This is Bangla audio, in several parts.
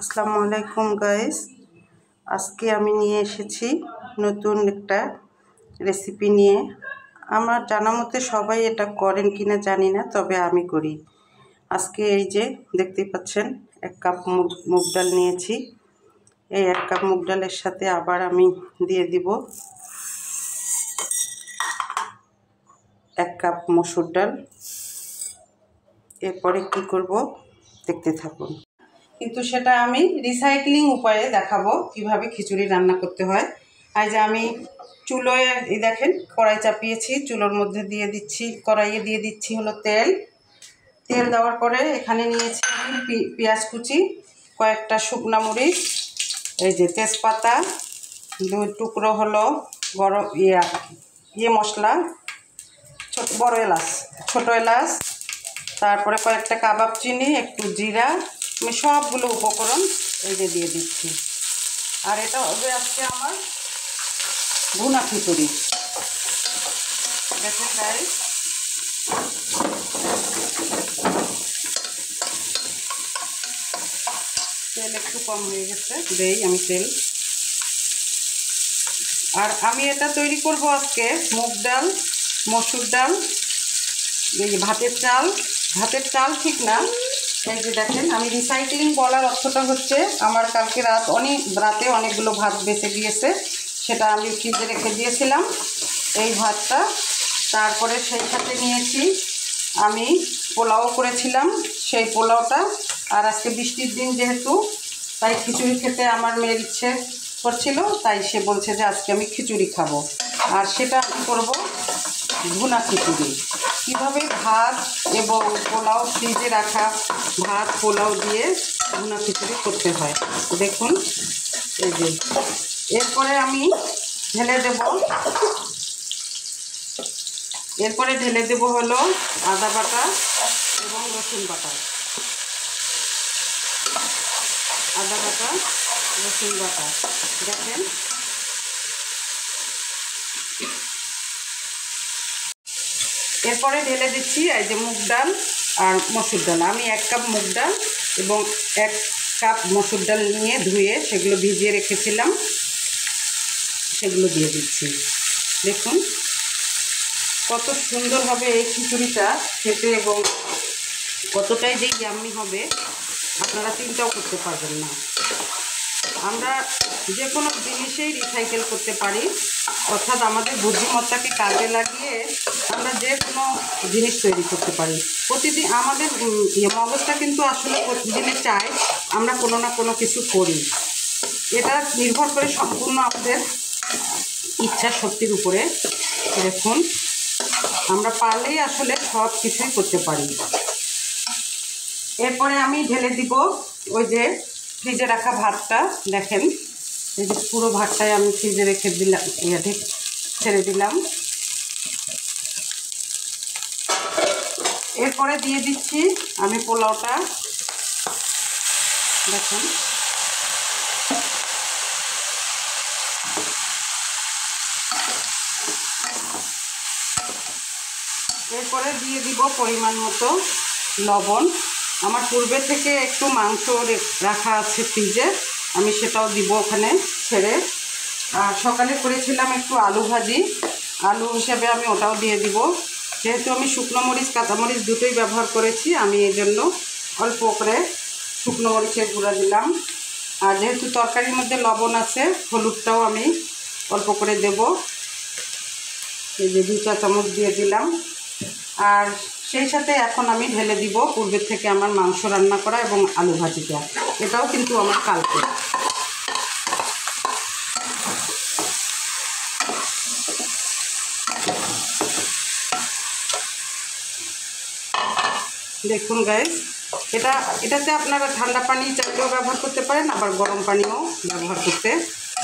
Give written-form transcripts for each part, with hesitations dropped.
আসসালামু আলাইকুম গাইস। আজকে আমি নিয়ে এসেছি নতুন একটা রেসিপি নিয়ে। আমার জানা মতে সবাই এটা করেন কিনা জানি না, তবে আমি করি। আজকে এই যে দেখতেই পাচ্ছেন 1 কাপ মুগ ডাল নিয়েছি। এই 1 কাপ মুগ ডালের সাথে আবার আমি দিয়ে দিব 1 কাপ মসুর ডাল। এরপরে কি করব দেখতে থাকুন, কিন্তু সেটা আমি রিসাইক্লিং উপায়ে দেখাবো কিভাবে খিচুড়ি রান্না করতে হয়। আর যে আমি চুলোয় এই দেখেন কড়াই চাপিয়েছি, চুলোর মধ্যে দিয়ে দিচ্ছি, কড়াইয়ে দিয়ে দিচ্ছি হলো তেল দেওয়ার পরে এখানে নিয়েছি আমি পেঁয়াজ কুচি, কয়েকটা শুকনা মরিচ, এই যে তেজপাতা, 2 টুকরো হলো গরম মশলা, বড় এলাচ, ছোট এলাচ, তারপরে কয়েকটা কাবাব চিনি, একটু জিরা। আমি সবগুলো উপকরণ এই যে দিয়ে দিচ্ছি। আর এটা হবে আজকে আমার ভুনা খিচুড়ি। দেখেন গাইস, তেল একটু কম হয়ে গেছে, দেই আমি তেল। আর আমি এটা তৈরি করব আজকে মুগ ডাল, মসুর ডাল, এই যে ভাতের চাল ঠিক না। এই যে দেখেন, আমি রিসাইক্লিং বলার অর্থটা হচ্ছে আমার কালকে রাতে অনেকগুলো ভাত বেঁচে গিয়েছে, সেটা আমি ফ্রিজে রেখে দিয়েছিলাম এই ভাতটা। তারপরে সেই সাথে নিয়েছি আমি পোলাও করেছিলাম, সেই পোলাওটা। আর আজকে বৃষ্টির দিন যেহেতু, তাই খিচুড়ি খেতে আমার মেয়ের ইচ্ছে করছিল, তাই সে বলছে যে আজকে আমি খিচুড়ি খাবো। আর সেটা আমি করবো ভুনা খিচুড়ি। কীভাবে ভাত এবং পোলাও, ফ্রিজে রাখা ভাত পোলাও দিয়ে ভুনা খিচুড়ি করতে হয় দেখুন। এই যে এরপরে আমি ঢেলে দেব হলো আদা বাটা এবং রসুন বাটা, দেখেন। এরপরে ঢেলে দিচ্ছি এই যে মুগ ডাল আর মসুর ডাল। আমি 1 কাপ মুগ ডাল এবং 1 কাপ মসুর ডাল নিয়ে ধুয়ে সেগুলো ভিজিয়ে রেখেছিলাম, সেগুলো দিয়ে দিচ্ছি। দেখুন কত সুন্দর হবে এই খিচুড়িটা খেতে এবং কতটাই যে ইয়াম্মি হবে আপনারা চিন্তাও করতে পারবেন না। আমরা যে কোনো জিনিসেই রিসাইকেল করতে পারি, অর্থাৎ আমাদের বুদ্ধিমত্তাকে কাজে লাগিয়ে আমরা যে কোনো জিনিস তৈরি করতে পারি। প্রতিদিন আমাদের মগজটা কিন্তু আসলে প্রতিদিনে চায় আমরা কোনো না কোনো কিছু করি। এটা নির্ভর করে সম্পূর্ণ আমাদের ইচ্ছা শক্তির উপরে। দেখুন, আমরা পারলেই আসলে সব কিছুই করতে পারি। এরপরে আমি ঢেলে দিব ওই যে ফ্রিজে রাখা ভাতটা। দেখেন এই যে পুরো ভাতটাই আমি ফ্রিজে রেখে দিলাম, ছেড়ে দিলাম। এরপরে দিয়ে দিচ্ছি আমি পোলাওটা। দেখুন এরপরে দিয়ে দিব পরিমাণ মতো লবণ। আমার পূর্বে থেকে একটু মাংস রাখা আছে ফ্রিজে, আমি সেটাও দিব ওখানে ছেড়ে। আর সকালে করেছিলাম একটু আলু ভাজি, আলু হিসেবে আমি ওটাও দিয়ে দিব। যেহেতু আমি শুকনো মরিচ কাঁচামরিচ দুটোই ব্যবহার করেছি, আমি এই জন্য অল্প করে শুকনো মরিচের গুঁড়া দিলাম। আর যেহেতু তরকারির মধ্যে লবণ আছে, হলুদটাও আমি অল্প করে দেব। এই যে 2 চা চামচ দিয়ে দিলাম। আর সেই সাথে এখন আমি ঢেলে দিব পূর্বের থেকে আমার মাংস রান্না করা এবং আলু ভাজিটা, এটাও কিন্তু আমার কালকে। দেখুন গাইস, এটাতে আপনারা ঠান্ডা পানি চাইলেও ব্যবহার করতে পারেন, আবার গরম পানিও ব্যবহার করতে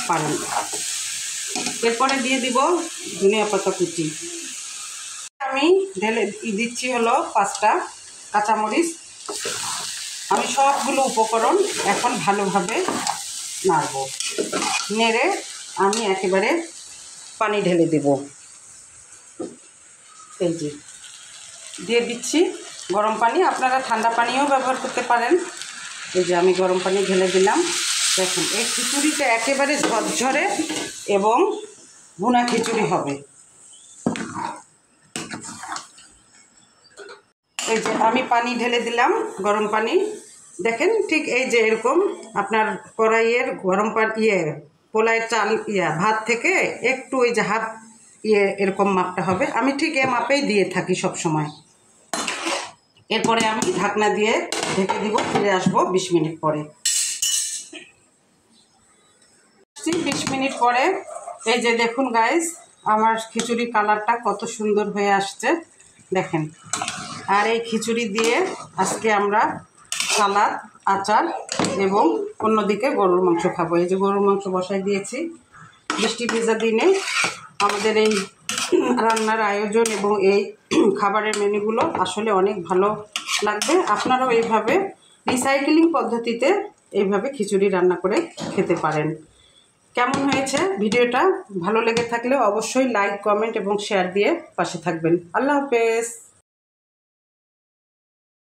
পারেন। এরপরে দিয়ে দিব ধনিয়া পাতা কুচি। আমি ঢেলে দিচ্ছি হলো 5টা কাঁচামরিচ। আমি সবগুলো উপকরণ এখন ভালোভাবে নাড়ব, নেড়ে আমি একেবারে পানি ঢেলে দেব। এই যে দিয়ে দিচ্ছি গরম পানি, আপনারা ঠান্ডা পানিও ব্যবহার করতে পারেন। এই যে আমি গরম পানি ঢেলে দিলাম। দেখুন এই খিচুড়িটা একেবারে ঝরঝরে এবং ভুনা খিচুড়ি হবে। এই যে আমি পানি ঢেলে দিলাম, গরম পানি। দেখেন ঠিক এই যে এরকম আপনার কড়াইয়ের গরম পানি পোলায় চাল ভাত থেকে একটু ওই যে হাত এরকম মাপটা হবে। আমি ঠিক এ মাপেই দিয়ে থাকি সব সময়। এরপরে আমি ঢাকনা দিয়ে ঢেকে দিব, ফিরে আসবো 20 মিনিট পরে। 20 মিনিট পরে এই যে দেখুন গাইস, আমার খিচুড়ি কালারটা কত সুন্দর হয়ে আসছে দেখেন। আর এই খিচুড়ি দিয়ে আজকে আমরা সালাদ, আচার এবং অন্যদিকে গরুর মাংস খাবো। এই যে গরুর মাংস বসাই দিয়েছি। বৃষ্টি ভেজা দিনে আমাদের এই রান্নার আয়োজন এবং এই খাবারের মেনুগুলো আসলে অনেক ভালো লাগবে। আপনারাও এইভাবে রিসাইক্লিং পদ্ধতিতে এইভাবে খিচুড়ি রান্না করে খেতে পারেন। কেমন হয়েছে ভিডিওটা? ভালো লেগে থাকলে অবশ্যই লাইক, কমেন্ট এবং শেয়ার দিয়ে পাশে থাকবেন। আল্লাহ হাফেজ।